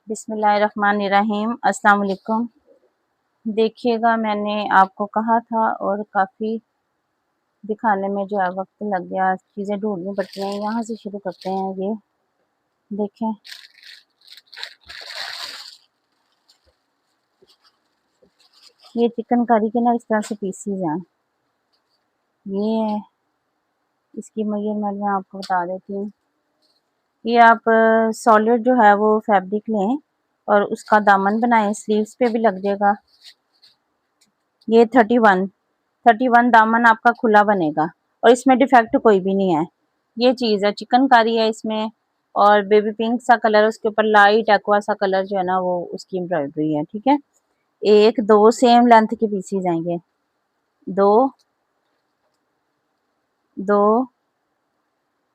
बिस्मिल्लाहिर्रहमानिर्रहीम। अस्सलाम वालेकुम। देखिएगा, मैंने आपको कहा था और काफ़ी दिखाने में जो है वक्त लग गया, चीज़ें ढूंढनी पड़ती हैं। यहाँ से शुरू करते हैं। ये देखें, ये चिकन करी के ना इस तरह से पीसीज हैं। ये है, इसकी मेजरमेंट मैं आपको बता देती हूँ। ये आप सॉलिड जो है वो फैब्रिक लें और उसका दामन बनाएं, स्लीव्स पे भी लग जाएगा। ये 31 दामन आपका खुला बनेगा और इसमें डिफेक्ट कोई भी नहीं है। ये चीज़ है, चिकनकारी है इसमें और बेबी पिंक सा कलर, उसके ऊपर लाइट एक्वा सा कलर जो है ना वो उसकी एम्ब्रॉयडरी है। ठीक है, एक दो सेम लेंथ के पीसीज आएंगे, दो दो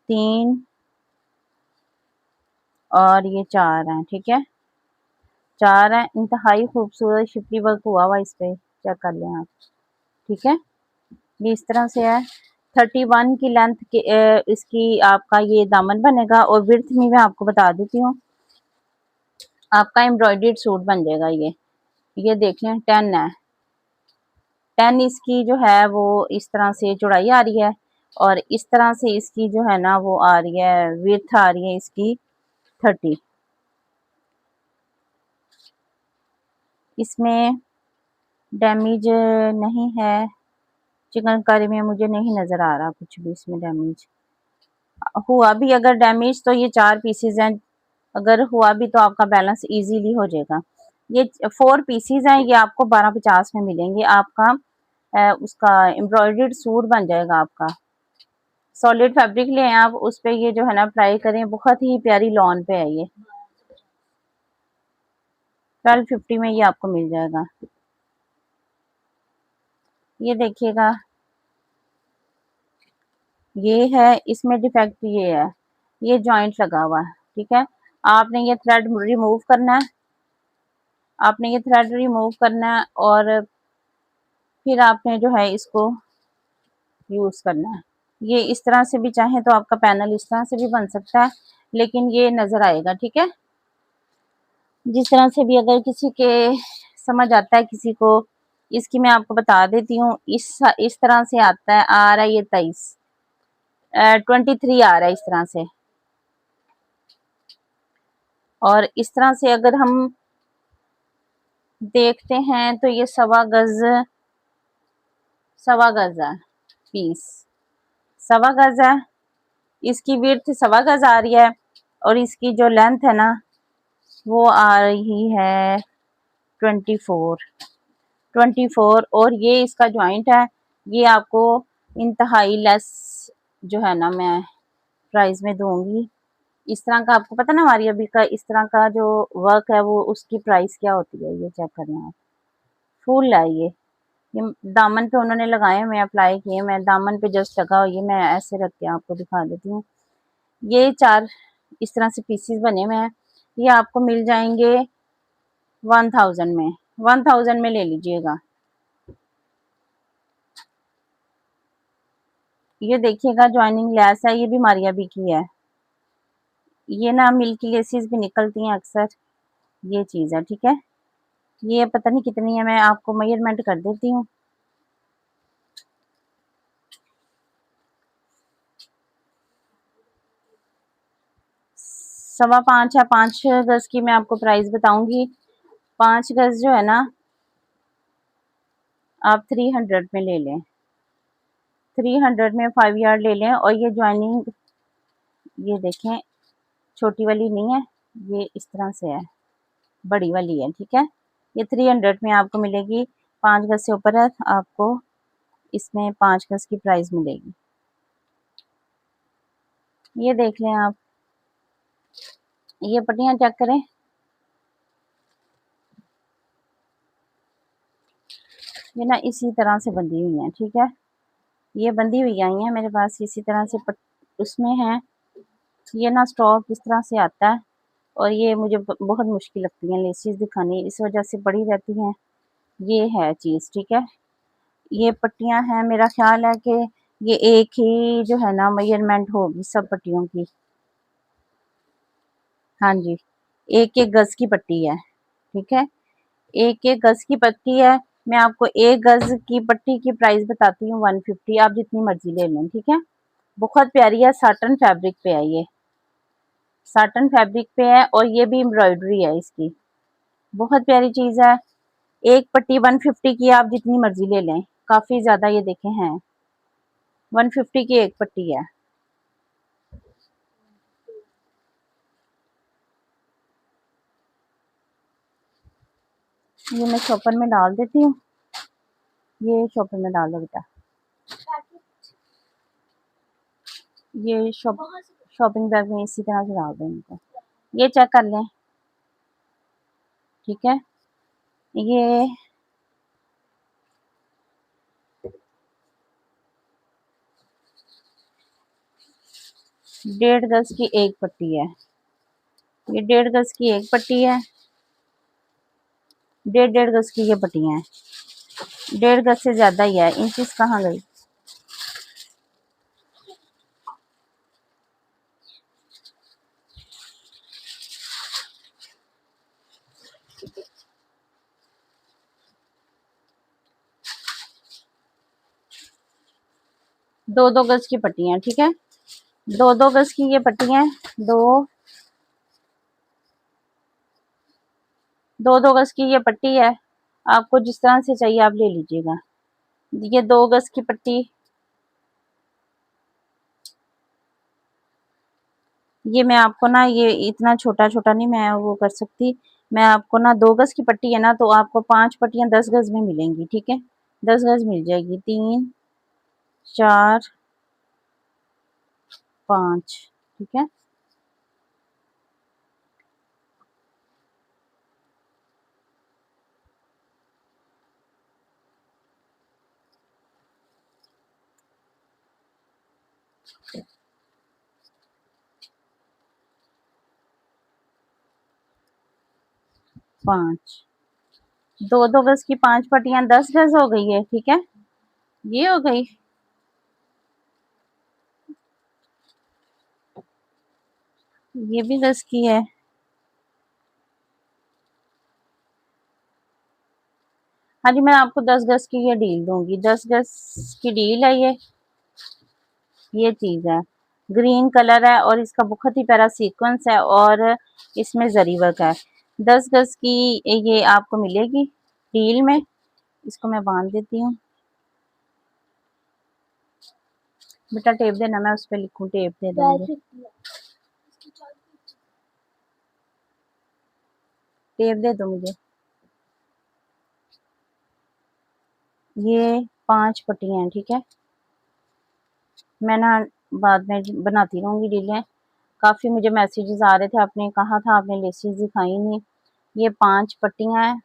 तीन और ये चार हैं। ठीक है, चार हैं। इंतहाई खूबसूरत शिफली वर्क हुआ हुआ इस पे, चेक कर लें आप। ठीक है, ये इस तरह से है। 31 की लेंथ के इसकी आपका ये दामन बनेगा और विड्थ में मैं आपको बता देती हूँ, आपका एम्ब्रॉयडर्ड सूट बन जाएगा। ये देख लें, 10 है। 10 इसकी जो है वो इस तरह से चौड़ाई आ रही है और इस तरह से इसकी जो है ना वो आ रही है, विड्थ आ रही है इसकी 30। इसमें डैमेज नहीं है, चिकनकारी में मुझे नहीं नज़र आ रहा कुछ भी इसमें डैमेज। हुआ भी अगर डैमेज तो ये 4 पीसेज हैं, अगर हुआ भी तो आपका बैलेंस इजीली हो जाएगा। ये 4 पीसेज हैं, ये आपको 1250 में मिलेंगे। आपका उसका एम्ब्रॉयडर्ड सूट बन जाएगा आपका। सॉलिड फैब्रिक लें आप, उस पे ये जो है ना अप्लाई करें, बहुत ही प्यारी लॉन पे है। ये 1250 में ये आपको मिल जाएगा। ये देखिएगा, ये है, इसमें डिफेक्ट ये है, ये जॉइंट लगा हुआ है। ठीक है, आपने ये थ्रेड रिमूव करना है, आपने ये थ्रेड रिमूव करना है और फिर आपने जो है इसको यूज करना है। ये इस तरह से भी चाहें तो आपका पैनल इस तरह से भी बन सकता है, लेकिन ये नजर आएगा। ठीक है, जिस तरह से भी अगर किसी के समझ आता है किसी को, इसकी मैं आपको बता देती हूँ। इस तरह से आता है, आ रहा है ये 23 आ रहा है इस तरह से। और इस तरह से अगर हम देखते हैं तो ये सवा गज है पीस, सवा गज है। इसकी विड्थ सवा गज आ रही है और इसकी जो लेंथ है ना वो आ रही है 24 और ये इसका जॉइंट है। ये आपको इंतहाई लेस जो है ना मैं प्राइस में दूंगी। इस तरह का आपको पता ना, हमारी अभी का इस तरह का जो वर्क है वो उसकी प्राइस क्या होती है, ये चेक करें आप। फुल है ये दामन पे उन्होंने लगाए, मैं अप्लाई किए, मैं दामन पे जस्ट लगा, ये मैं ऐसे रख के आपको दिखा देती हूँ। ये 4 इस तरह से पीसीज बने हुए हैं, ये आपको मिल जाएंगे 1000 में ले लीजिएगा। ये देखिएगा, ज्वाइनिंग लेस है, ये भी मारिया भी की है। ये ना मिल्की लेसेस भी निकलती हैं अक्सर, ये चीज़ है। ठीक है, ये पता नहीं कितनी है, मैं आपको मेजरमेंट कर देती हूँ। सवा 5 है, 5 गज की मैं आपको प्राइस बताऊंगी। 5 गज जो है ना आप 300 में ले लें, 300 में 5 यार्ड ले लें। और ये ज्वाइनिंग ये देखें, छोटी वाली नहीं है, ये इस तरह से है, बड़ी वाली है। ठीक है, ये 300 में आपको मिलेगी। 5 गज से ऊपर है, आपको इसमें 5 गज की प्राइस मिलेगी। ये देख लें आप, ये पट्टियां चेक करें, ये ना इसी तरह से बंधी हुई हैं। ठीक है, ये बंधी हुई आई हैं मेरे पास इसी तरह से उसमें है। ये ना स्टॉक इस तरह से आता है और ये मुझे बहुत मुश्किल लगती है लेसेस दिखानी, इस वजह से बड़ी रहती हैं। ये है चीज़। ठीक है, ये पट्टियां हैं, मेरा ख्याल है कि ये एक ही जो है ना मेजरमेंट होगी सब पट्टियों की। हाँ जी, एक एक गज की पट्टी है, ठीक है, एक एक गज की पट्टी है। मैं आपको एक गज की पट्टी की प्राइस बताती हूँ 150, आप जितनी मर्जी ले लें, ठीक है। बहुत प्यारी है, साटन फैब्रिक पे है, ये साटन फैब्रिक पे है और ये भी एम्ब्रॉयडरी है इसकी, बहुत प्यारी चीज है। एक पट्टी 150 की, आप जितनी मर्जी ले लें, काफी ज्यादा ये देखे हैं, 150 की एक पट्टी है। ये मैं शॉपर में डाल देती हूँ, ये शॉपर में डाल दो बेटा, ये शॉपिंग बैग में इसी तरह से डाल दें इनको, ये चेक कर लें, ठीक है। ये 1.5 गज की एक पट्टी है, ये 1.5 गज की एक पट्टी है, 1.5 गज की ये पट्टियां हैं, 1.5 गज से ज्यादा ही है, इंचेस कहाँ गई, दो दो गज की पट्टियां, ठीक है, दो दो गज की ये पट्टियां, दो दो दो गज की ये पट्टी है, आपको जिस तरह से चाहिए आप ले लीजिएगा। ये 2 गज की पट्टी, ये मैं आपको ना, ये इतना छोटा छोटा नहीं मैं वो कर सकती, मैं आपको ना 2 गज की पट्टी है ना, तो आपको 5 पट्टियां 10 गज में मिलेंगी, ठीक है, 10 गज मिल जाएगी, 3 4 5, ठीक है, 5, दो दो गज की 5 पट्टियां 10 गज हो गई है, ठीक है, ये हो गई। ये भी 10 की है, हाँ जी, मैं आपको 10 गज की ये डील दूंगी, 10 गज की डील है ये चीज है, ग्रीन कलर है और इसका बहुत ही प्यारा सीक्वेंस है और इसमें जरी वर्क है, 10 गज की ये आपको मिलेगी डील में। इसको मैं बांध देती हूँ, बेटा टेप देना, मैं उस पर लिखूँ, टेप दे देंगे, टेप दे दो मुझे। ये 5 पट्टियां हैं, ठीक है, मैं ना बाद में बनाती रहूंगी डीलें, काफी मुझे मैसेजेस आ रहे थे, आपने कहा था आपने लेसेस दिखाई नहीं। ये 5 पट्टियां हैं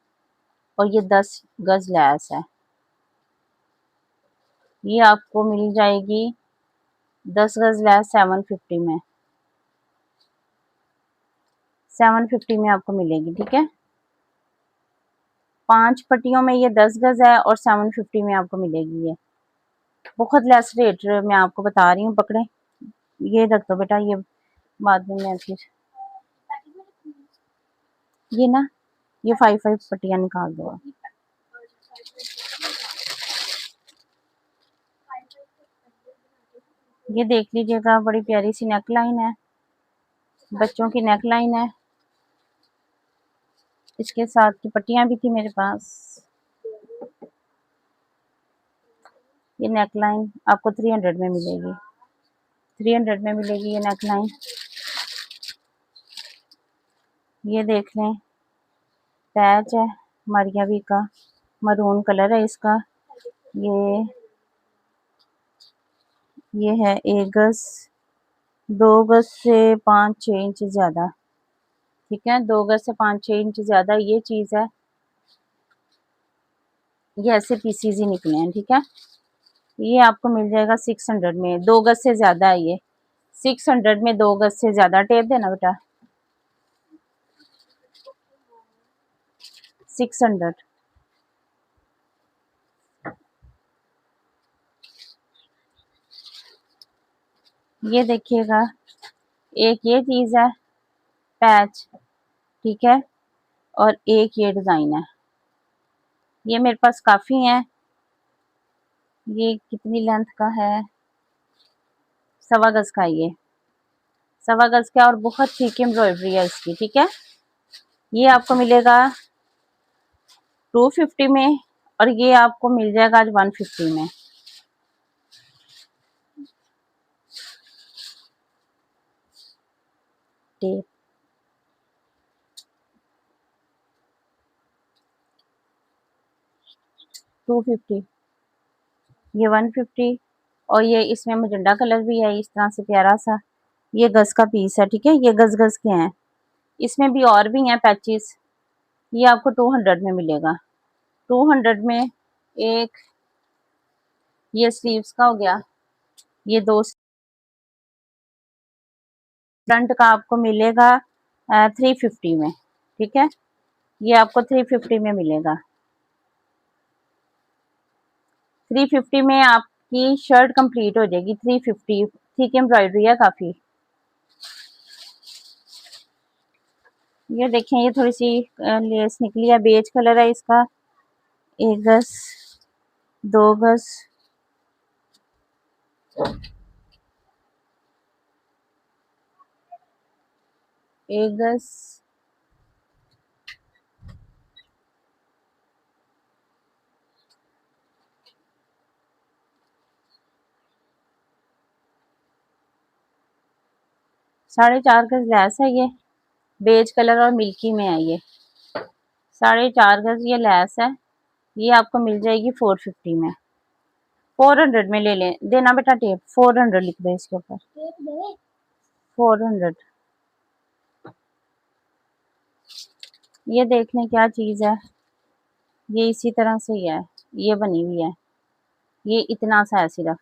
और ये 10 गज लैस है, ये आपको मिल जाएगी 10 गज लैस 750 में, 750 में आपको मिलेगी, ठीक है, 5 पट्टियों में ये 10 गज है और 750 में आपको मिलेगी ये, बहुत लेस रेट मैं आपको बता रही हूँ, पकड़े, ये रख दो बेटा, ये बाद में मैं फिर ये ना, ये 5 पट्टियां निकाल दो, ये देख लीजिएगा, बड़ी प्यारी सी नेक लाइन है, बच्चों की नेक लाइन है, इसके साथ की पट्टियां भी थी मेरे पास। ये नेक लाइन आपको 300 में मिलेगी, 300 में मिलेगी ये नेक लाइन, ये देख लें, पैच है मारिया भी का, मरून कलर है इसका, ये ये है 1 गज, 2 गज से 5-6 इंच ज्यादा, ठीक है, 2 गज से 5-6 इंच ज्यादा ये चीज है, ये ऐसे पीसीज ही निकले हैं, ठीक है, ये आपको मिल जाएगा 600 में, 2 गज से ज्यादा है ये, 600 में 2 गज से ज्यादा, टेप देना बेटा, 600, ये देखिएगा, एक ये चीज है पैच, ठीक है। और एक ये डिज़ाइन है, ये मेरे पास काफ़ी हैं। ये कितनी लेंथ का है, 1.25 गज का है ये, 1.25 गज का, और बहुत ठीक एम्ब्रॉयडरी है इसकी, ठीक है। ये आपको मिलेगा 250 में, और ये आपको मिल जाएगा आज 150 में। टेप 250, ये 150, और ये इसमें मजेंडा कलर भी है इस तरह से प्यारा सा। ये गज का पीस है, ठीक है, ये गज गज के हैं। इसमें भी और भी हैं पैचेस। ये आपको 200 में मिलेगा। 200 में एक ये स्लीव्स का हो गया, ये दो फ्रंट का आपको मिलेगा 350 में, ठीक है। ये आपको 350 में मिलेगा। 350 में आपकी शर्ट कंप्लीट हो जाएगी। 350, ठीक एम्ब्रॉयडरी है काफी। ये देखें, ये थोड़ी सी लेस निकली है, बेज कलर है इसका। 1 गज, 2 गज, 1 गज, 4.5 गज लैस है। ये बेज कलर और मिल्की में है। ये 4.5 गज ये लैस है। ये आपको मिल जाएगी 450 में। 400 में ले लें, देना बेटा टेप। 400 लिख दे इसके ऊपर, 400। ये देख लें क्या चीज है। ये इसी तरह से ही है, ये बनी हुई है। ये इतना सा है सिर्फ,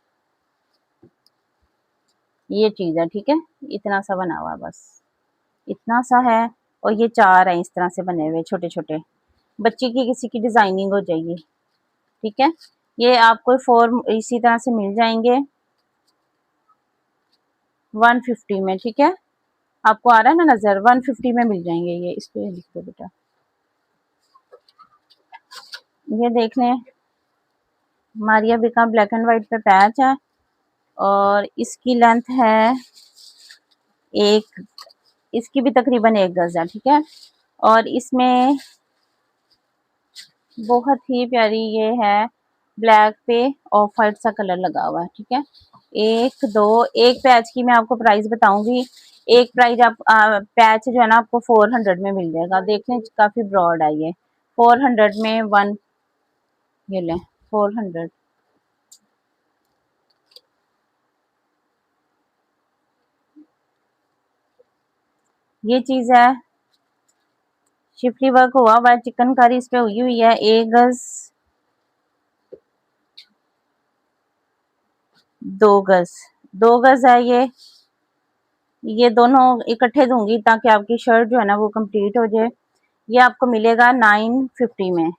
ये चीज है, ठीक है। इतना सा बना हुआ, बस इतना सा है। और ये 4 है इस तरह से बने हुए छोटे छोटे। बच्ची की किसी की डिजाइनिंग हो जाएगी, ठीक है। ये आपको 4 इसी तरह से मिल जाएंगे 150 में, ठीक है। आपको आ रहा है ना नजर, 150 में मिल जाएंगे ये। इस पे लिख दो बेटा। ये देख लें, मारिया बी का ब्लैक एंड व्हाइट पे पैच है, और इसकी लेंथ है एक, इसकी भी तकरीबन 1 गज है, ठीक है। और इसमें बहुत ही प्यारी ये है, ब्लैक पे ऑफ वाइट सा कलर लगा हुआ है, ठीक है। एक दो, एक पैच की मैं आपको प्राइस बताऊंगी। एक प्राइस आप पैच जो है ना आपको 400 में मिल जाएगा। देख लें, काफी ब्रॉड है ये। 400 में वन, ये लें 400। ये चीज है, शिफली वर्क हुआ हुआ है, चिकनकारी इस पे हुई हुई है। 1 गज, 2 गज, 2 गज है ये दोनों इकट्ठे दूंगी ताकि आपकी शर्ट जो है ना वो कंप्लीट हो जाए। ये आपको मिलेगा 950 में।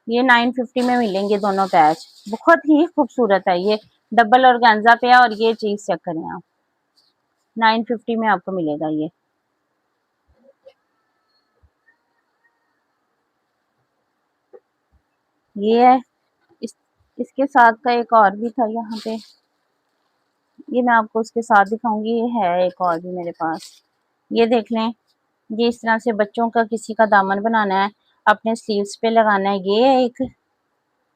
ये 950 में मिलेंगे दोनों पैच। बहुत ही खूबसूरत है ये, डबल ऑर्गेन्जा पे है। और ये चीज चेक करें आप, 950 में आपको मिलेगा ये। ये है, इस इसके साथ का एक और भी था यहाँ पे, ये मैं आपको उसके साथ दिखाऊंगी। ये है एक और भी मेरे पास, ये देख लें। ये इस तरह से बच्चों का किसी का दामन बनाना है, अपने स्लीव्स पे लगाना है। ये है एक,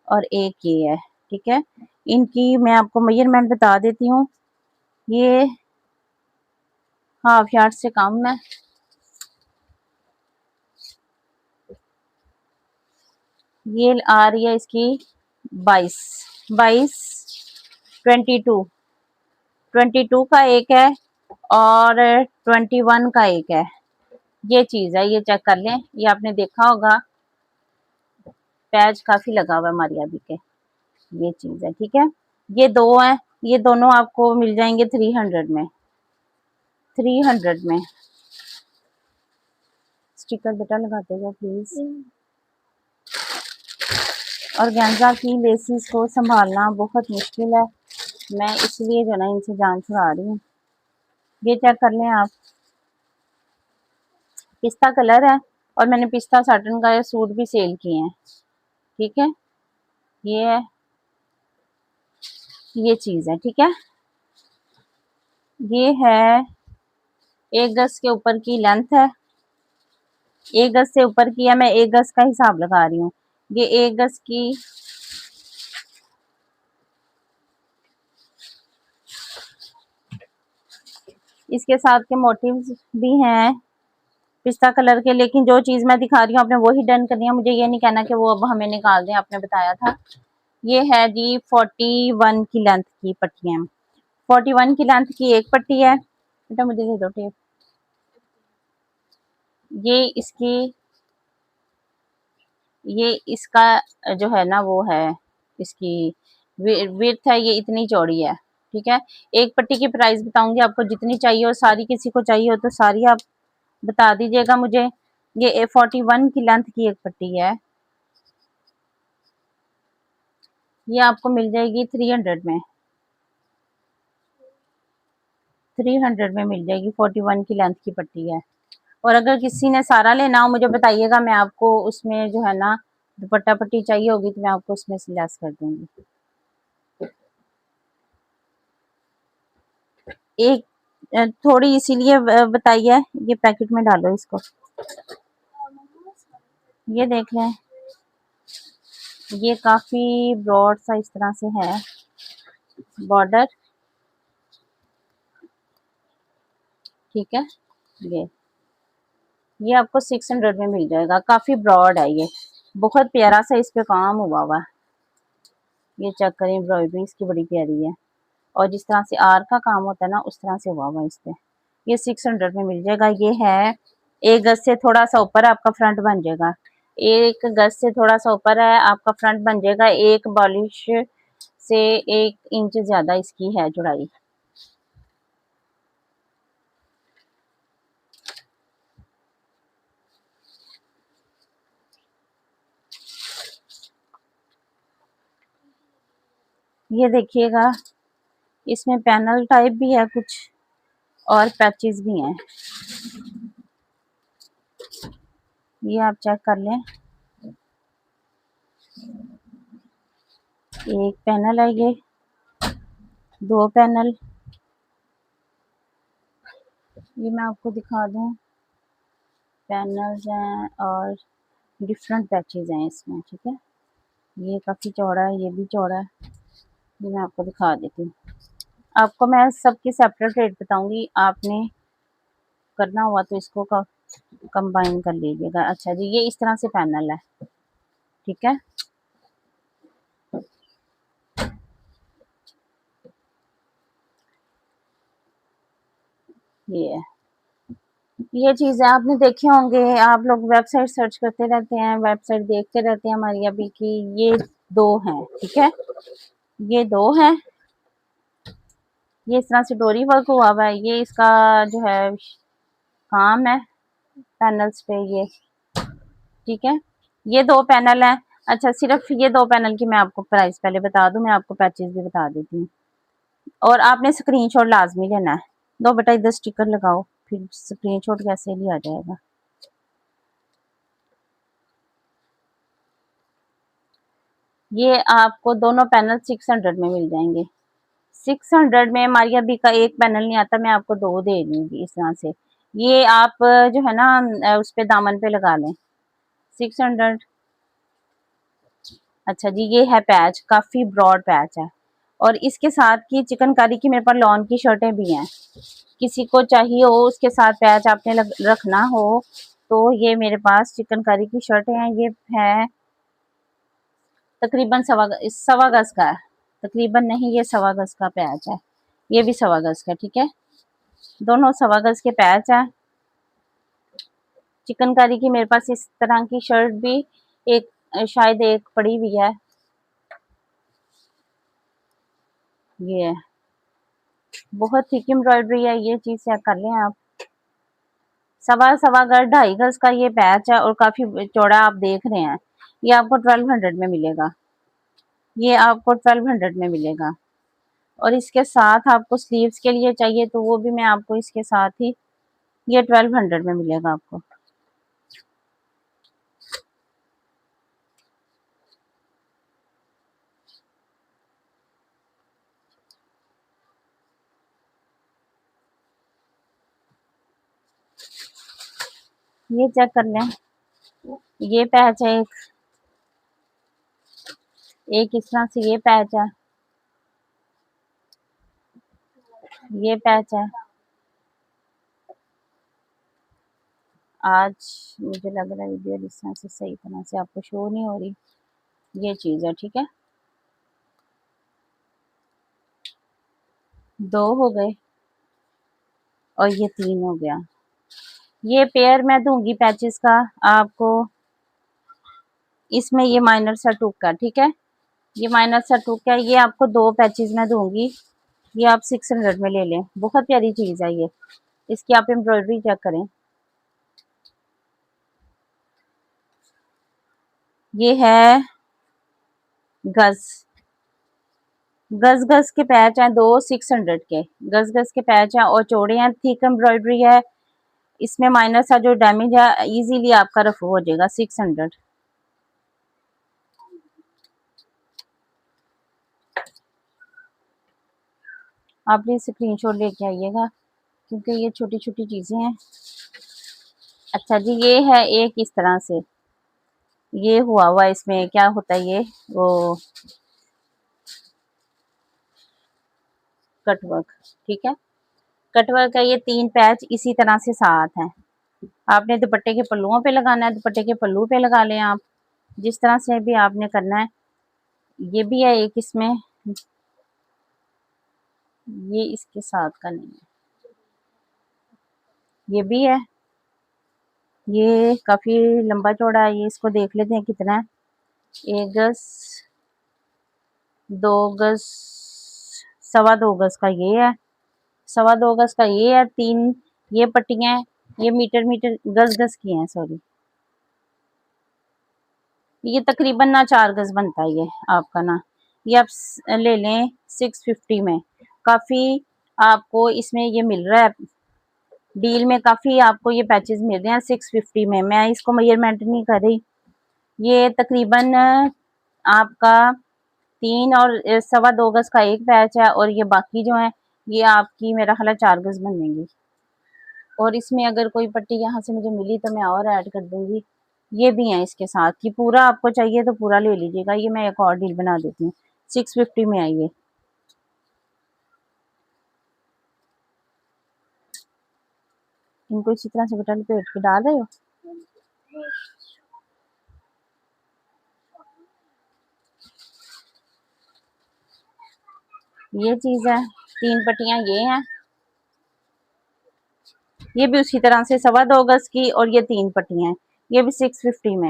और एक ये है, ठीक है। इनकी मैं आपको मेजरमेंट बता देती हूँ। ये हाफ यार्ड से कम है। ये आ रही है इसकी 22, 22, 22, 22 का एक है, और 21 का एक है। ये चीज है, ये चेक कर लें। ये आपने देखा होगा, पैच काफी लगा हुआ है हमारी अभी के। ये चीज है, ठीक है। ये दो हैं, ये दोनों आपको मिल जाएंगे 300 में। 300 में। स्टिकर बेटा लगाते जाओ प्लीज। और गेंजा की लेसिस को संभालना बहुत मुश्किल है, मैं इसलिए जो ना इनसे जान छुड़ा रही हूँ। ये चेक कर लें आप, पिस्ता कलर है और मैंने पिस्ता साटन का सूट भी सेल किए हैं। ठीक है, ये है, ये चीज है। ठीक है, ये है 1 गज के ऊपर की लेंथ है, 1 गज से ऊपर की है, मैं 1 गज का हिसाब लगा रही हूँ। ये 1 गज की, इसके साथ के मोटिव्स भी हैं पिस्ता कलर के, लेकिन जो चीज मैं दिखा रही हूँ आपने वही डन करनी है, मुझे ये नहीं कहना कि वो अब हमें निकाल दें, आपने बताया था। ये है जी 41 की लेंथ की पट्टियां, 41 की लेंथ की एक पट्टी है। बेटा मुझे दे दो टेप। ये इसकी, ये इसका जो है ना वो है, इसकी विड्थ है, ये इतनी चौड़ी है। ठीक है, एक पट्टी की प्राइस बताऊंगी आपको, जितनी चाहिए हो सारी, किसी को चाहिए हो तो सारी आप बता दीजिएगा मुझे। ये 41 की लेंथ की एक पट्टी है, ये आपको मिल जाएगी 300 में, 300 में मिल जाएगी। 41 की लेंथ की पट्टी है। और अगर किसी ने सारा लेना हो मुझे बताइएगा, मैं आपको उसमें जो है ना दुपट्टा पट्टी चाहिए होगी तो मैं आपको उसमें से लेस कर दूंगी। एक थोड़ी इसीलिए बताइए, ये पैकेट में डालो इसको, ये देख लें, ये काफी ब्रॉड सा इस तरह से है बॉर्डर। ठीक है, ये आपको 600 में मिल जाएगा, काफी ब्रॉड है, ये बहुत प्यारा सा इस पे काम हुआ है। ये चेक करें, एम्ब्रॉयडरी इसकी बड़ी प्यारी है, और जिस तरह से आर का काम होता है ना उस तरह से हुआ इस पे। ये 600 में मिल जाएगा। ये है 1 गज से थोड़ा सा ऊपर आपका फ्रंट बन जाएगा, 1 गज से थोड़ा सा ऊपर है आपका फ्रंट बन जाएगा, एक बॉलिश से 1 इंच ज्यादा इसकी है चौड़ाई। ये देखिएगा, इसमें पैनल टाइप भी है कुछ और पैचेस भी हैं, ये आप चेक कर लें। एक पैनल है, ये 2 पैनल, ये मैं आपको दिखा दूं, पैनल्स हैं और डिफरेंट पैचेस हैं इसमें। ठीक है, ये काफ़ी चौड़ा है, ये भी चौड़ा है, ये मैं आपको दिखा देती हूँ। आपको मैं सबकी सेपरेट रेट बताऊंगी, आपने करना हुआ तो इसको कंबाइन कर लीजिएगा। अच्छा जी, ये इस तरह से पैनल है। ठीक है, ये है, ये चीज़ें आपने देखे होंगे, आप लोग वेबसाइट सर्च करते रहते हैं, वेबसाइट देखते रहते हैं हमारी अभी की। ये 2 हैं। ठीक है, ये 2 हैं, ये इस तरह से डोरी वर्क हुआ है, ये इसका जो है काम है पैनल्स पे ये। ठीक है, ये 2 पैनल हैं। अच्छा, सिर्फ ये 2 पैनल की मैं आपको प्राइस पहले बता दूं, मैं आपको पैचेस भी बता देती हूँ, और आपने स्क्रीनशॉट लाजमी लेना है। दो बेटा इधर स्टिकर लगाओ, फिर स्क्रीनशॉट कैसे लिया जाएगा। ये आपको दोनों पैनल 600 में मिल जाएंगे। 600 में हमारी अभी का एक पैनल नहीं आता, मैं आपको 2 दे दूंगी इस तरह से। ये आप जो है ना उस पे दामन पे लगा लें, 600। अच्छा जी, ये है पैच, काफी ब्रॉड पैच है, और इसके साथ की चिकनकारी की मेरे पास लॉन की शर्टें भी हैं, किसी को चाहिए हो उसके साथ पैच आपने रखना हो तो ये मेरे पास चिकनकारी की शर्टें हैं। ये है तकरीबन सवा गज का है, तकरीबन नहीं, ये 1.25 गज का पैच है, ये भी 1.25 गज का। ठीक है, दोनों 1.25 गज के पैच है। चिकनकारी की मेरे पास इस तरह की शर्ट भी एक, शायद एक पड़ी हुई है, ये है, बहुत थिक एम्ब्रॉयडरी है, ये चीज चेक कर लें आप। सवा गज 2.5 गज का ये पैच है और काफी चौड़ा आप देख रहे हैं। ये आपको 1200 में मिलेगा, ये आपको 1200 में मिलेगा। और इसके साथ आपको स्लीव्स के लिए चाहिए तो वो भी मैं आपको इसके साथ ही, ये 1200 में मिलेगा आपको। ये चेक कर लें, ये पैच है एक इस तरह से ये पैच है, ये पैच है। आज मुझे लग रहा है वीडियो इस तरह से सही तरह से आपको शो नहीं हो रही, ये चीज़ है, ठीक है। 2 हो गए और ये 3 हो गया। ये पेयर मैं दूंगी पैचेस का आपको, इसमें ये माइनर सा टूक का, ठीक है। ये माइनर सा टूक का, ये आपको 2 पैचेस मैं दूंगी, ये आप 600 में ले लें। बहुत प्यारी चीज़ है ये, इसकी आप एम्ब्रॉयडरी चेक करें। ये है गज, गज के पैच हैं 2 600 के, गज के पैच हैं और चौड़े हैं, थिक एम्ब्रॉयडरी है। इसमें माइनर सा जो डैमेज है इजीली आपका रफू हो जाएगा। 600। आप प्लीज स्क्रीनशॉट लेके आइएगा क्योंकि ये छोटी छोटी चीजें हैं। अच्छा जी, ये है एक इस तरह से, ये हुआ इसमें क्या होता है, ये वो कटवर्क, ठीक है। कटवर्क का ये 3 पैच इसी तरह से साथ हैं। आपने दुपट्टे के पल्लुओं पे लगाना है, दुपट्टे के पल्लू पे लगा लें आप, जिस तरह से भी आपने करना है। ये भी है एक इसमें, ये इसके साथ का नहीं है, ये भी है, ये काफी लंबा चौड़ा है। ये इसको देख लेते हैं कितना है, 1 गज, 2 गज, 2.25 गज का ये है, 2.25 गज का ये है, 3 ये पट्टियां हैं, ये मीटर मीटर गज की हैं, सॉरी। ये तकरीबन ना 4 गज बनता है ये आपका ना। ये आप ले लें 650 में, काफी आपको इसमें ये मिल रहा है डील में, काफी आपको ये पैचेस मिल रहे हैं 650 में। मैं इसको मेजरमेंट नहीं कर रही, ये तकरीबन आपका 3 और 2.25 गज का एक पैच है और ये बाकी जो है ये आपकी मेरा ख्याल 4 गज बनेंगी। और इसमें अगर कोई पट्टी यहाँ से मुझे मिली तो मैं और ऐड कर दूंगी। ये भी है इसके साथ, कि पूरा आपको चाहिए तो पूरा ले लीजिएगा। ये मैं एक और डील बना देती हूँ, 650 में आई है। इनको इसी तरह से बटन पेट के डाल रहे हो। ये चीज है, 3 पट्टियां ये हैं, ये भी उसी तरह से 2.25 गज की, और ये 3 पट्टियां हैं, ये भी 650 में।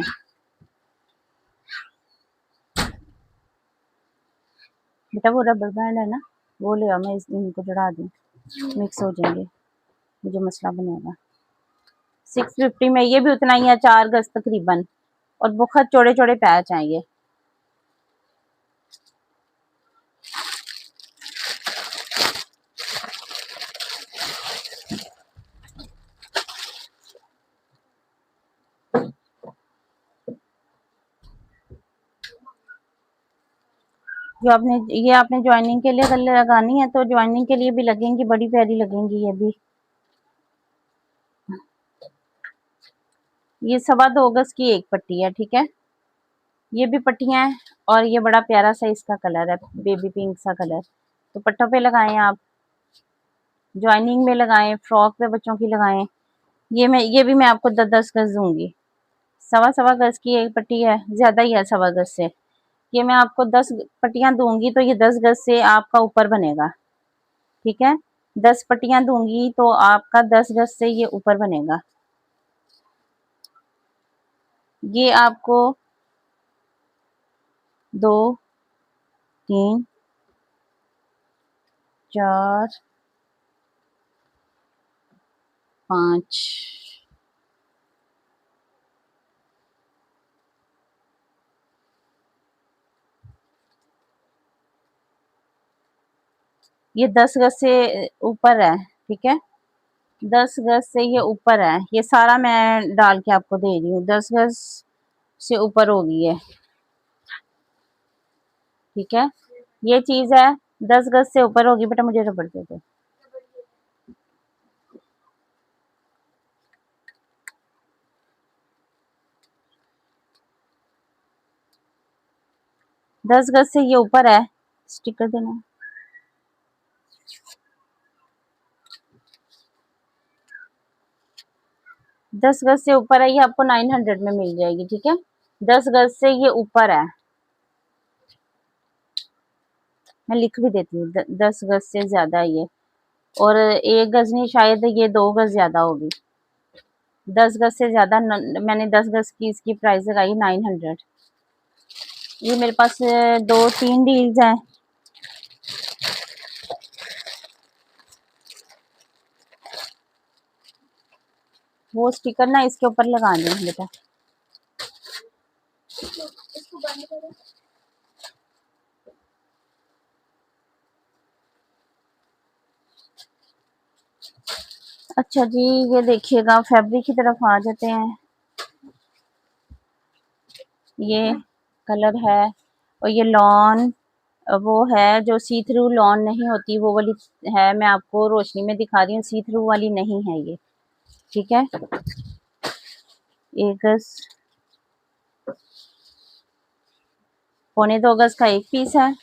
बेटा वो रबर बैंड है ना, वो ले आओ, मैं इनको चढ़ा दूँ, मिक्स हो जाएंगे, मुझे मसला बनेगा। 650 में ये भी उतना ही है, 4 गज तकरीबन, और बहुत चौड़े चौड़े पैच हैं ये। जो आपने ये आपने ज्वाइनिंग के लिए गले लगानी है तो ज्वाइनिंग के लिए भी लगेंगी, बड़ी प्यारी लगेंगी। ये भी, ये 2.25 गज की एक पट्टी है, ठीक है। ये भी पट्टियां हैं और ये बड़ा प्यारा सा इसका कलर है, बेबी पिंक सा कलर। तो पट्टों पे लगाएं आप, ज्वाइनिंग में लगाएं, फ्रॉक पे बच्चों की लगाएं। ये भी मैं आपको 10-10 गज दूंगी। 2.25 गज की एक पट्टी है, ज्यादा ही है 2.25 गज से। ये मैं आपको 10 पट्टियां दूंगी तो ये 10 गज से आपका ऊपर बनेगा, ठीक है। 10 पट्टियां दूंगी तो आपका 10 गज से ये ऊपर बनेगा। ये आपको 2, 3, 4, 5, ये 10 गज से ऊपर है, ठीक है। 10 गज से ये ऊपर है, ये सारा मैं डाल के आपको दे रही हूँ। 10 गज से ऊपर होगी ये, ठीक है। ये चीज है 10 गज से ऊपर होगी। बेटा मुझे रबड़ दे दो। 10 गज से ये ऊपर है, स्टिकर देना। 10 गज से ऊपर है, ये आपको 900 में मिल जाएगी, ठीक है। 10 गज से ये ऊपर है, मैं लिख भी देती हूँ, 10 गज से ज्यादा है ये, और 1 गज नहीं, शायद ये 2 गज ज्यादा होगी। 10 गज से ज्यादा मैंने 10 गज की इसकी प्राइस लगाई 900। ये मेरे पास 2-3 डील्स हैं। वो स्टिकर ना इसके ऊपर लगा दें बेटा। अच्छा जी, ये देखिएगा, फैब्रिक की तरफ आ जाते हैं। ये कलर है, और ये लॉन वो है जो सी थ्रू लॉन नहीं होती, वो वाली है। मैं आपको रोशनी में दिखा रही हूँ, सी थ्रू वाली नहीं है ये, ठीक है। 1 गज, 1.25 गज का एक पीस है,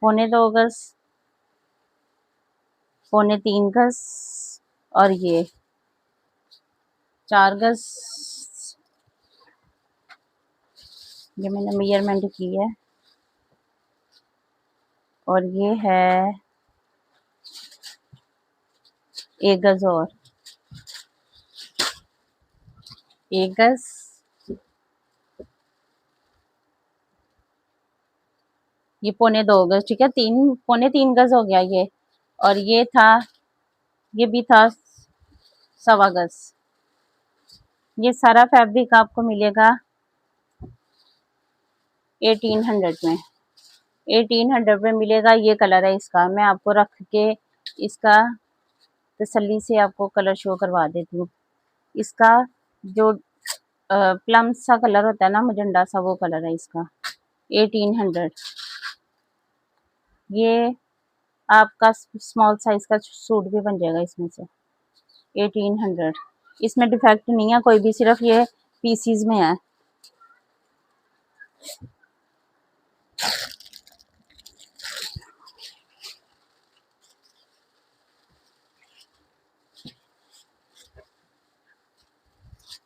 1.25 गज, 3.25 गज, और ये 4 गज। ये मैंने मेजरमेंट की है, और ये है 1 गज, और 1 गज, ये 2.25 गज, ठीक है। 3.25 गज हो गया ये, और ये था, ये भी था 1.25 गज। ये सारा फैब्रिक आपको मिलेगा 1800 में, 1800 में मिलेगा। ये कलर है इसका, मैं आपको रख के इसका तसल्ली से आपको कलर शो करवा देती हूँ। इसका जो प्लम सा कलर होता है ना, मजेंडा सा, वो कलर है इसका। 1800। ये आपका स्मॉल साइज का सूट भी बन जाएगा इसमें से। 1800, इसमें डिफेक्ट नहीं है कोई भी, सिर्फ ये पीसीज में है।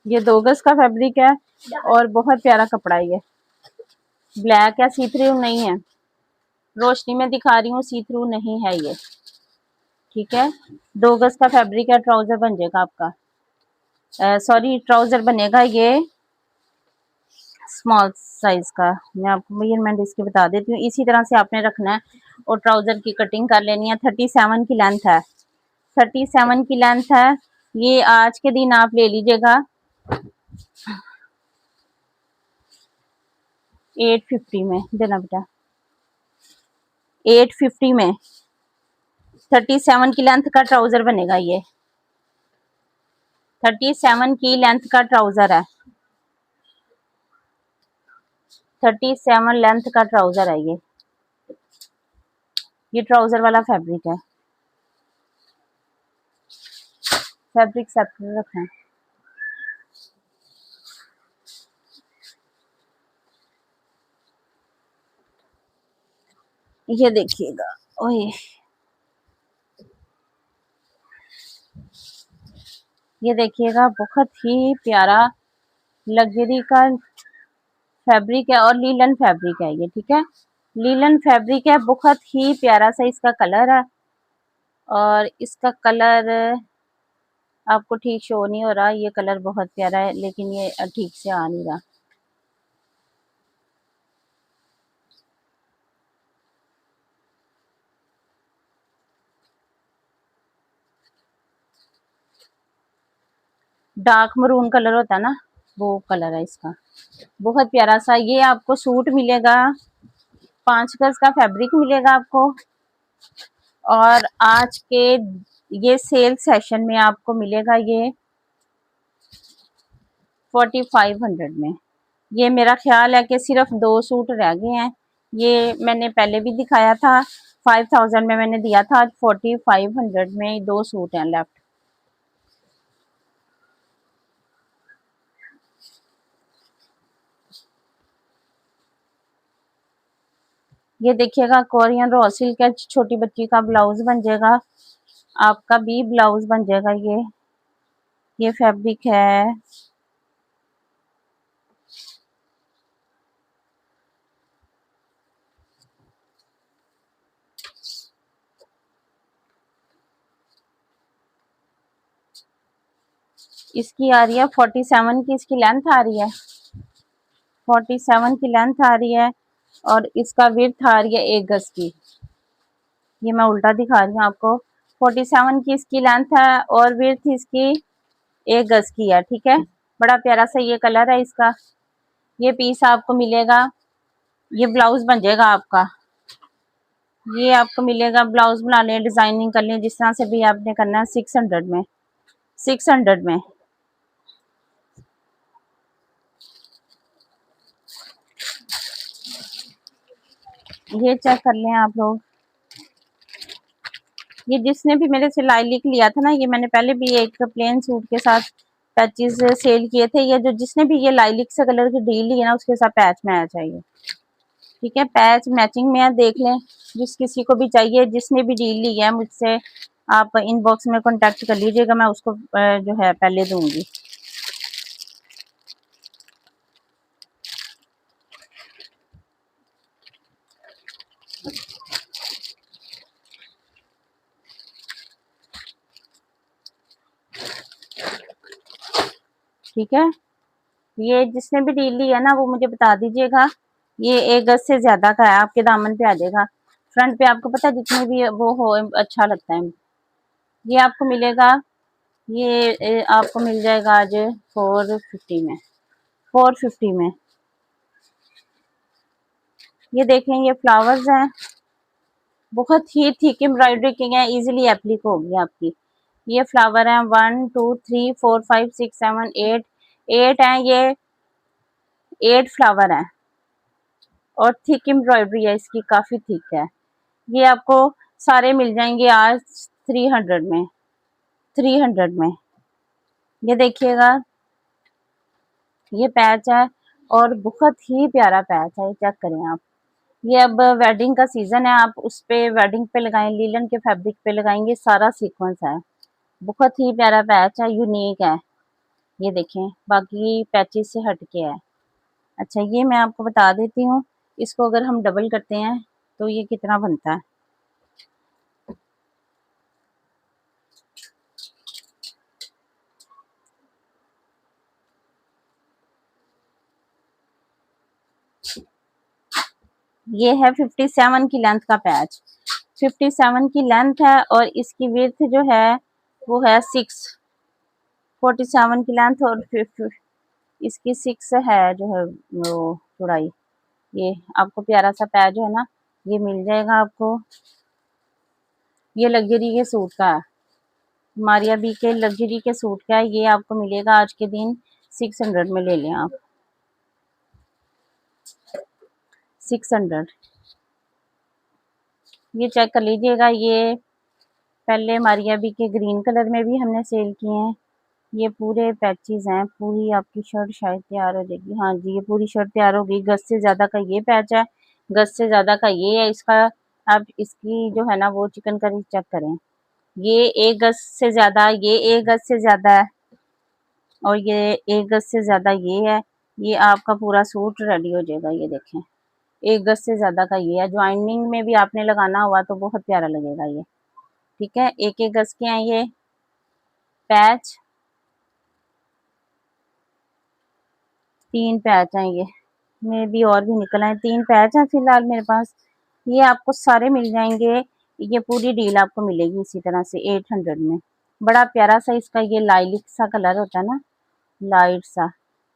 ये 2 गज का फैब्रिक है, और बहुत प्यारा कपड़ा है ये। ब्लैक है, सी थ्रू नहीं है, रोशनी में दिखा रही हूँ, सी थ्रू नहीं है ये, ठीक है। 2 गज का फैब्रिक है, ट्राउजर बन जाएगा आपका, सॉरी ट्राउजर बनेगा ये स्मॉल साइज का। मैं आपको मेजरमेंट इसकी बता देती हूँ, इसी तरह से आपने रखना है, और ट्राउजर की कटिंग कर लेनी है। 37 की लेंथ है, 37 की लेंथ है। ये आज के दिन आप ले लीजिएगा 850 में, देना बेटा, 850 में 37 की लेंथ का ट्राउजर बनेगा ये। 37 की लेंथ का ट्राउजर है, 37 लेंथ का ट्राउजर है ये ट्राउजर वाला फैब्रिक है। फैब्रिक सेपरेट रखना है। ये देखिएगा, ओए ये देखिएगा, बहुत ही प्यारा लग्जरी का फैब्रिक है, और लीलन फैब्रिक है ये, ठीक है। लीलन फैब्रिक है, बहुत ही प्यारा सा इसका कलर है, और इसका कलर आपको ठीक शो नहीं हो रहा। ये कलर बहुत प्यारा है, लेकिन ये ठीक से आ नहीं रहा। डार्क मरून कलर होता है ना, वो कलर है इसका, बहुत प्यारा सा। ये आपको सूट मिलेगा, 5 गज का फैब्रिक मिलेगा आपको, और आज के ये सेल सेशन में आपको मिलेगा ये 4500 में। ये मेरा ख्याल है कि सिर्फ 2 सूट रह गए हैं। ये मैंने पहले भी दिखाया था, 5000 में मैंने दिया था, आज 4500 में 2 सूट हैं लेफ्ट। ये देखिएगा कोरियन रॉ सिल्क है, छोटी बच्ची का ब्लाउज बन जाएगा, आपका भी ब्लाउज बन जाएगा। ये फैब्रिक है। इसकी आ रही है 47 की, इसकी लेंथ आ रही है 47 की लेंथ आ रही है, और इसका विड्थ आ रही है 1 गज की। ये मैं उल्टा दिखा रही हूँ आपको। 47 की इसकी लेंथ है और विड्थ इसकी 1 गज की है। ठीक है, बड़ा प्यारा सा ये कलर है इसका। ये पीस आपको मिलेगा, ये ब्लाउज बन जाएगा आपका। ये आपको मिलेगा, ब्लाउज बना लें, डिजाइनिंग कर लें, जिस तरह से भी आपने करना है। 600 में, 600 में। ये चेक कर लें आप लोग। ये जिसने भी मेरे से लाइलिक लिया था ना, ये मैंने पहले भी एक प्लेन सूट के साथ पैचेस सेल किए थे। ये जो जिसने भी ये लाइलिक से कलर की डील ली है ना, उसके साथ पैच में आना चाहिए। ठीक है, पैच मैचिंग में है, देख लें। जिस किसी को भी चाहिए, जिसने भी डील ली है मुझसे, आप इनबॉक्स में कांटेक्ट कर लीजिएगा, मैं उसको जो है पहले दूंगी। ठीक है, ये जिसने भी डील ली है ना, वो मुझे बता दीजिएगा। ये 1 गज से ज्यादा का है, आपके दामन पे आ जाएगा। फ्रंट पे आपको पता है जितने भी वो हो, अच्छा लगता है। ये आपको मिलेगा, ये आपको मिल जाएगा आज 450 में, 450 में। ये देखें, ये फ्लावर्स हैं, बहुत ही थिक एम्ब्रॉयडरी की है, इजीली एप्लिक होगी आपकी। ये फ्लावर हैं 1 2 3 4 5 6 7 8, 8 हैं ये, 8 फ्लावर हैं, और थिक एम्ब्रॉयडरी है इसकी, काफी थिक है। ये आपको सारे मिल जाएंगे आज 300 में, 300 में। ये देखिएगा, ये पैच है, और बहुत ही प्यारा पैच है, ये चेक करें आप। ये अब वेडिंग का सीजन है, आप उस पे वेडिंग पे लगाएं, लीलन के फैब्रिक पे लगाएंगे, सारा सीक्वेंस है। बहुत ही प्यारा पैच है, यूनिक है। ये देखें, बाकी पैचेस से हटके है। अच्छा, ये मैं आपको बता देती हूँ, इसको अगर हम डबल करते हैं तो ये कितना बनता है। ये है 57 की लेंथ का पैच, 57 की लेंथ है, और इसकी विड्थ जो है वो है 6, 47 की लेंथ, और इसकी 6 है जो है वो चौड़ाई। ये आपको प्यारा सा पैच जो है ना, ये मिल जाएगा आपको। ये लग्जरी के सूट का है, मारिया बी के लग्जरी के सूट का है। ये आपको मिलेगा आज के दिन 600 में, ले लें आप 600। ये चेक कर लीजिएगा, ये पहले मारिया बी के ग्रीन कलर में भी हमने सेल किए हैं। ये पूरे पैचेस हैं, पूरी आपकी शर्ट शायद तैयार हो जाएगी। हाँ जी, ये पूरी शर्ट तैयार होगी। गज से ज्यादा का ये पैच है, गज से ज्यादा का ये है इसका। आप इसकी जो है ना वो चिकनकारी चेक करें, ये 1 गज से ज्यादा, ये 1 गज से ज्यादा है, और ये 1 गज से ज्यादा ये है। ये आपका पूरा सूट रेडी हो जाएगा। ये देखें, 1 गज से ज्यादा का ये है, ज्वाइनिंग में भी आपने लगाना हुआ तो बहुत प्यारा लगेगा ये। ठीक है, 1 1 गज के हैं ये पैच, 3 पैच हैं ये, में भी और भी निकल आए। 3 पैच हैं फिलहाल मेरे पास। ये आपको सारे मिल जाएंगे, ये पूरी डील आपको मिलेगी इसी तरह से 800 में। बड़ा प्यारा सा इसका ये लाइलिक सा कलर होता है ना, लाइट सा।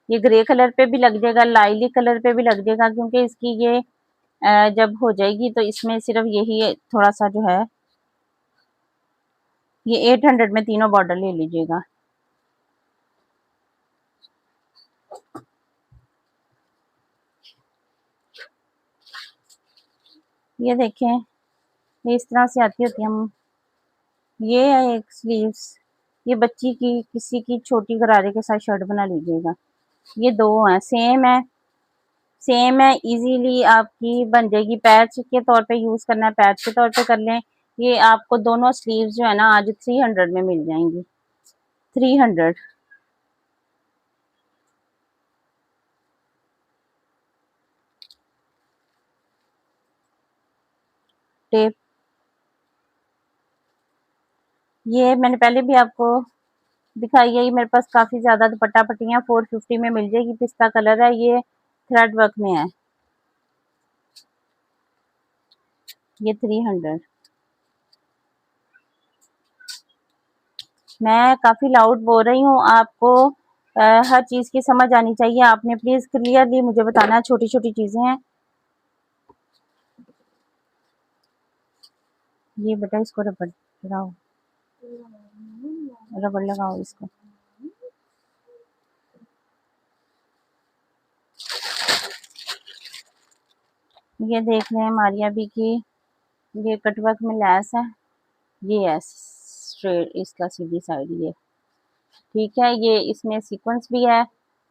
ये ग्रे कलर पे भी लग जाएगा, लाइलिक कलर पे भी लग जाएगा, क्योंकि इसकी ये जब हो जाएगी तो इसमें सिर्फ यही थोड़ा सा जो है। ये 800 में तीनों बॉर्डर ले लीजिएगा। ये देखें, ये इस तरह से आती होती है। हम ये है एक स्लीव्स, ये बच्ची की किसी की छोटी गरारे के साथ शर्ट बना लीजिएगा। ये 2 हैं, सेम है, सेम है, इजीली आपकी बन जाएगी। पैच के तौर पे यूज करना है, पैच के तौर पे कर लें। ये आपको दोनों स्लीव्स जो है ना आज 300 में मिल जाएंगी। 300 टेप। ये मैंने पहले भी आपको दिखाई है। ये मेरे पास काफी ज्यादा दुपट्टा पट्टियां 450 में मिल जाएगी। पिस्ता कलर है, ये थ्रेड वर्क में है। ये 300। मैं काफी लाउड बोल रही हूँ, आपको हर चीज की समझ आनी चाहिए। आपने प्लीज क्लियरली मुझे बताना, छोटी छोटी चीजें हैं। ये बेटा इसको रबड़ लगाओ, रबड़ लगाओ इसको। ये देख रहे हैं मारिया भी की, ये कटवर्क में लैस है। ये है स्ट्रेट इसका सीधी साइड, ये ठीक है। ये इसमें सीक्वेंस भी है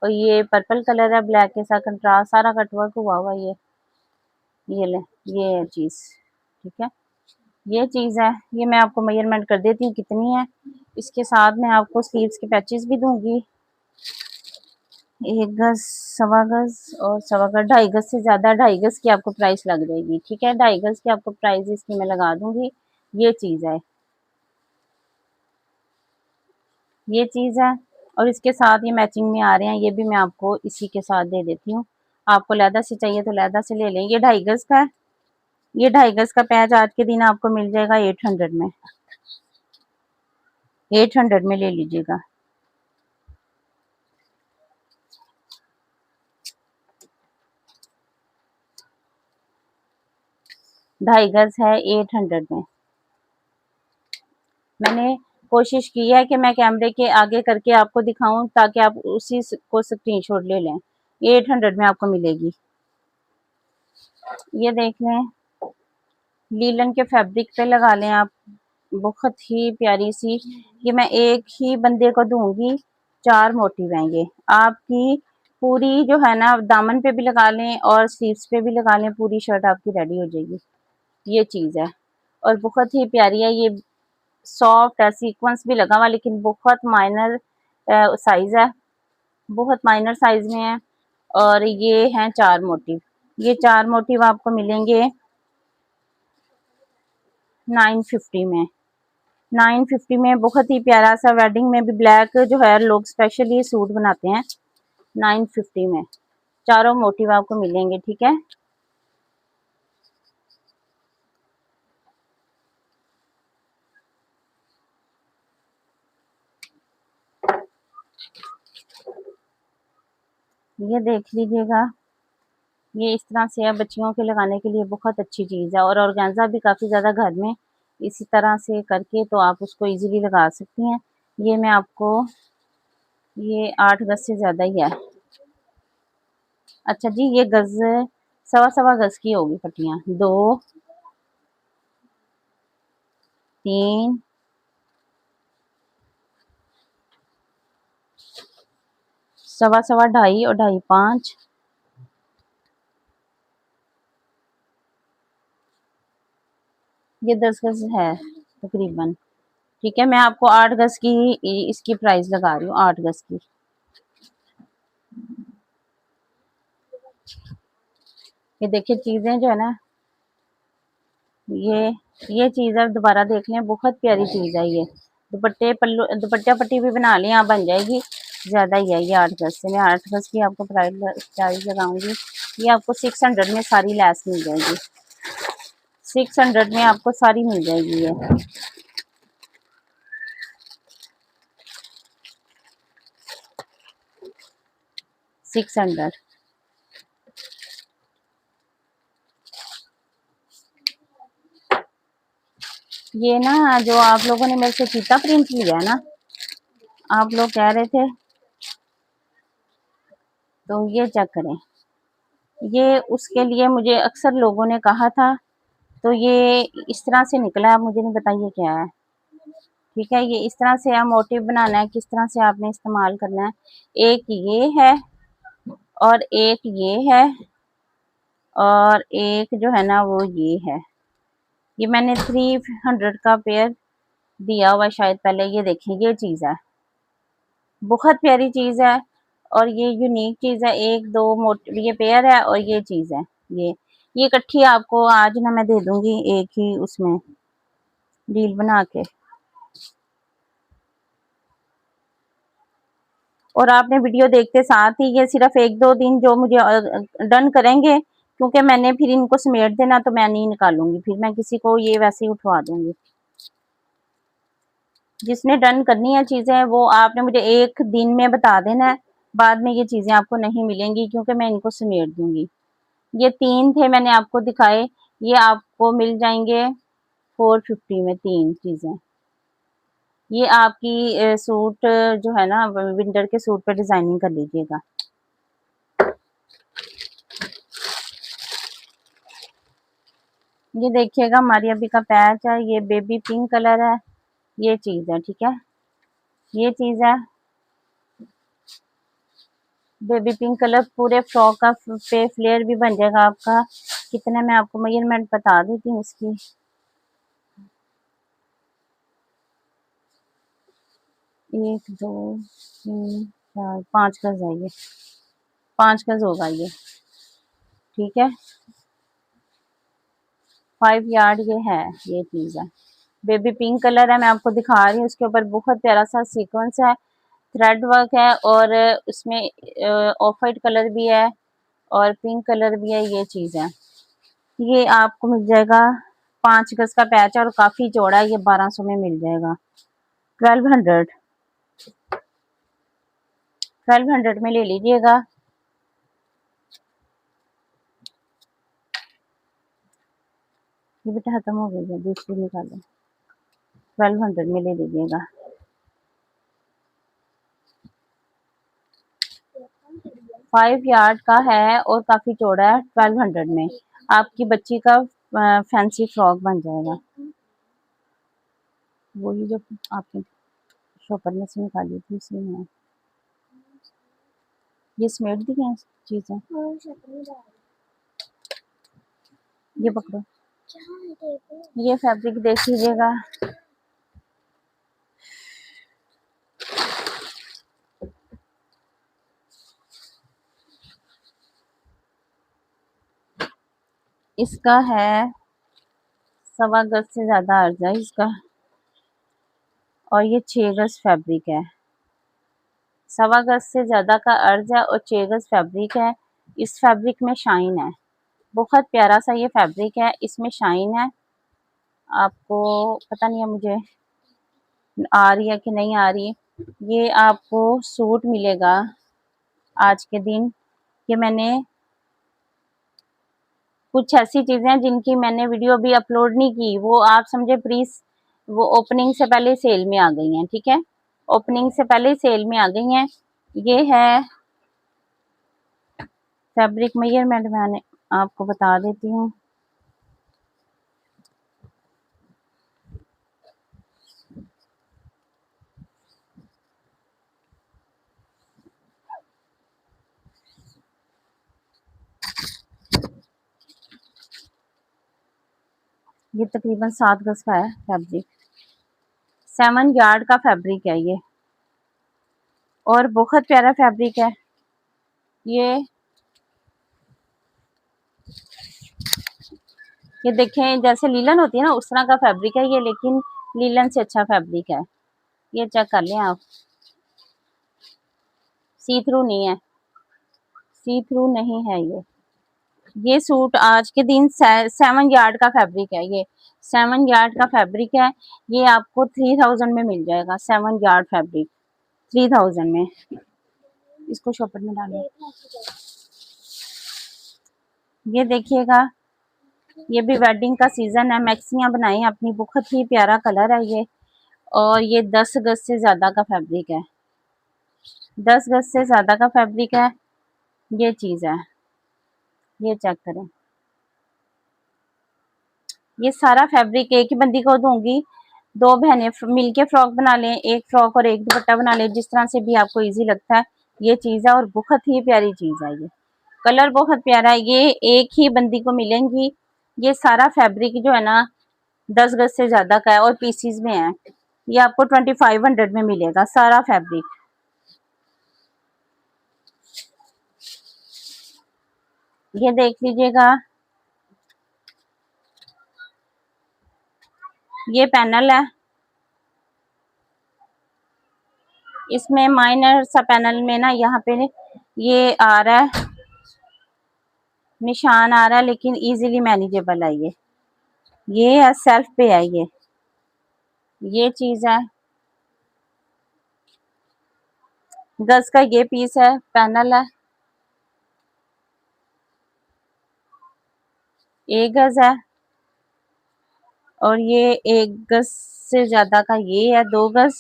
और ये पर्पल कलर है ब्लैक के साथ कंट्रास्ट, सारा कटवर्क हुआ हुआ। ये ले, ये चीज ठीक है। ये चीज है, ये मैं आपको मेजरमेंट कर देती हूँ कितनी है। इसके साथ मैं आपको स्लीव्स के पैचेस भी दूंगी। 1 गज, 1.25 गज और 1.25 गज, 2.5 गज से ज्यादा, 2.5 गज की आपको प्राइस लग जाएगी। ठीक है, 2.5 गज की आपको प्राइस इसकी मैं लगा दूंगी। ये चीज है, ये चीज है। और इसके साथ ये मैचिंग में आ रहे हैं, ये भी मैं आपको इसी के साथ दे देती हूँ। आपको लहदा से चाहिए तो लहदा से ले लें। ये 2.5 गज का है। ये 2.5 गज का पैच आज के दिन आपको मिल जाएगा 800 में। 800 में ले लीजिएगा। 2.5 गज है 800 में। मैंने कोशिश की है कि मैं कैमरे के आगे करके आपको दिखाऊं ताकि आप उसी को स्क्रीनशॉट ले लें। 800 में आपको मिलेगी। ये देख लें, लीलन के फैब्रिक पे लगा लें आप, बहुत ही प्यारी सी। ये मैं एक ही बंदे को दूंगी, 4 मोटिव आएंगे आपकी। पूरी जो है ना दामन पे भी लगा लें और स्लीव्स पे भी लगा लें, पूरी शर्ट आपकी रेडी हो जाएगी। ये चीज है और बहुत ही प्यारी है। ये सॉफ्ट है, सीक्वेंस भी लगा हुआ, लेकिन बहुत माइनर साइज है, बहुत माइनर साइज में है। और ये हैं 4 मोटिव। ये 4 मोटिव आपको मिलेंगे 950 में। 950 में बहुत ही प्यारा सा, वेडिंग में भी ब्लैक जो है लोग स्पेशली सूट बनाते हैं। 950 में चारों मोटिव आपको मिलेंगे। ठीक है, ये देख लीजिएगा। ये इस तरह से है, बच्चियों के लगाने के लिए बहुत अच्छी चीज है। और ऑर्गेन्जा भी काफी ज्यादा घर में इसी तरह से करके तो आप उसको इजीली लगा सकती हैं। ये मैं आपको, ये 8 गज से ज्यादा ही है। अच्छा जी, ये गज, सवा सवा गज की होगी पट्टियां। 2, 3, सवा सवा, 2.5 और 2.5, 5। ये 10 गज है तकरीबन। ठीक है, मैं आपको 8 गज की इसकी प्राइस लगा रही हूँ, 8 गज की। ये देखिए चीजें जो है ना, ये ये चीज है, दोबारा देख लें, बहुत प्यारी चीज है। ये दुपट्टे पल्लू, दुपट्टा पट्टी भी बना लें आप, बन जाएगी। ज्यादा ही है ये 8 गज से। मैं 8 गज की आपको प्राइस लगाऊंगी। ये आपको 600 में सारी लैस मिल जाएगी। 600 में आपको सारी मिल जाएगी ये। 600। ये ना जो आप लोगों ने मेरे से चीता प्रिंट लिया है ना, आप लोग कह रहे थे, तो ये चेक करें। ये उसके लिए मुझे अक्सर लोगों ने कहा था, तो ये इस तरह से निकला है। मुझे नहीं बताइए क्या है। ठीक है, ये इस तरह से आप मोटिव बनाना है, किस तरह से आपने इस्तेमाल करना है। एक ये है और एक ये है। और एक जो है ना वो ये है, ये मैंने 300 का पेयर दिया हुआ शायद पहले। ये देखें, ये चीज़ है, बहुत प्यारी चीज़ है और ये यूनिक चीज़ है। एक दो ये पेयर है और ये चीज़ है, ये इकट्ठी आपको आज ना मैं दे दूंगी एक ही उसमें डील बना के। और आपने वीडियो देखते साथ ही ये सिर्फ एक दो दिन जो मुझे डन करेंगे, क्योंकि मैंने फिर इनको समेट देना तो मैं नहीं निकालूंगी, फिर मैं किसी को ये वैसे ही उठवा दूंगी। जिसने डन करनी है चीजें वो आपने मुझे एक दिन में बता देना है, बाद में ये चीजें आपको नहीं मिलेंगी क्योंकि मैं इनको समेट दूंगी। ये 3 थे मैंने आपको दिखाए, ये आपको मिल जाएंगे 450 में 3 चीजें। ये आपकी सूट जो है ना विंटर के सूट पे डिजाइनिंग कर लीजिएगा। ये देखिएगा हमारी अभी का पैच है, ये बेबी पिंक कलर है, ये चीज है, ठीक है, ये चीज है बेबी पिंक कलर। पूरे फ्रॉक का पे फ्लेयर भी बन जाएगा आपका। कितने मैं आपको मेजरमेंट बता देती हूँ इसकी। एक दो तीन चार 5 गज है ये, 5 गज होगा ये, ठीक है। 5 यार्ड ये है, ये चीज है। बेबी पिंक कलर है, मैं आपको दिखा रही हूँ। उसके ऊपर बहुत प्यारा सा सीक्वेंस है, थ्रेड वर्क है और उसमें ऑफ वाइट कलर भी है और पिंक कलर भी है, ये चीज है। ये आपको मिल जाएगा 5 गज का पैच और काफी चौड़ा है, ये 1200 में मिल जाएगा। 1200 में ले लीजिएगा। ये बेटा खत्म हो गई है, दूसरी निकालो। 1200 में ले लीजिएगा। फाइव यार्ड का है और काफी चौड़ा है। 1200 में आपकी बच्ची का फैंसी फ्रॉक बन जाएगा। वही जो आपने शॉपर में से निकाली थी उसी में ये समेट दी है चीजें। ये पकड़ो, ये फैब्रिक देख लीजिएगा। इसका है 1.25 गज से ज्यादा अर्ज है इसका और ये 6 गज फैब्रिक है। 1.25 गज से ज्यादा का अर्ज है और 6 गज फैब्रिक है। इस फैब्रिक में शाइन है, बहुत प्यारा सा ये फैब्रिक है, इसमें शाइन है। आपको पता नहीं है मुझे आ रही है कि नहीं आ रही। ये आपको सूट मिलेगा आज के दिन। ये मैंने कुछ ऐसी चीजें हैं जिनकी मैंने वीडियो अभी अपलोड नहीं की, वो आप समझे वो ओपनिंग से पहले सेल में आ गई हैं, ठीक है, ओपनिंग से पहले सेल में आ गई हैं। ये है फैब्रिक मेजरमेंट, मैंने आपको बता देती हूँ। ये तकरीबन 7 गज का है फैब्रिक, 7 यार्ड का फैब्रिक है ये और बहुत प्यारा फैब्रिक है ये देखें जैसे लीलन होती है ना उस तरह का फैब्रिक है ये, लेकिन लीलन से अच्छा फैब्रिक है। ये चेक कर लें आप, सी थ्रू नहीं है, सी थ्रू नहीं है ये सूट आज के दिन 7 यार्ड का फैब्रिक है, ये 7 यार्ड का फैब्रिक है। ये आपको 3000 में मिल जाएगा। 7 यार्ड फैब्रिक 3000 में। इसको शॉपर में डालो। ये देखिएगा, ये भी वेडिंग का सीजन है, मैक्सियां बनाई अपनी, बहुत ही प्यारा कलर है ये और ये 10 गज से ज्यादा का फैब्रिक है, 10 गज से ज्यादा का फैब्रिक है। ये चीज है, ये चेक करें। ये सारा फैब्रिक एक ही बंदी को दूंगी, 2 बहनें मिलके फ्रॉक बना लें, एक फ्रॉक और एक दुपट्टा बना लें, जिस तरह से भी आपको इजी लगता है। ये चीज है और बहुत ही प्यारी चीज है ये। कलर बहुत प्यारा है। ये एक ही बंदी को मिलेंगी। ये सारा फैब्रिक जो है ना 10 गज से ज्यादा का है और पीसीज में है। ये आपको 2500 में मिलेगा सारा फैब्रिक। ये देख लीजिएगा, ये पैनल है। इसमें माइनर सा पैनल में ना यहाँ पे ये आ रहा है, निशान आ रहा है, लेकिन इजीली मैनेजेबल है। ये है सेल्फ पे है। ये चीज है। गज का ये पीस है, पैनल है, 1 गज है। और ये 1 गज से ज्यादा का ये है, 2 गज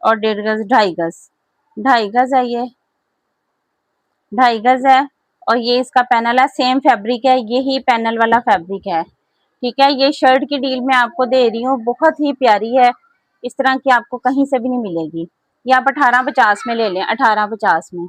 और 1.5 गज, 2.5 गज, 2.5 गज है। ये 2.5 गज है। और ये इसका पैनल है, सेम फैब्रिक है, यही पैनल वाला फैब्रिक है। ठीक है, ये शर्ट की डील मैं आपको दे रही हूँ, बहुत ही प्यारी है। इस तरह की आपको कहीं से भी नहीं मिलेगी। ये आप 1850 में ले लें, 1850 में।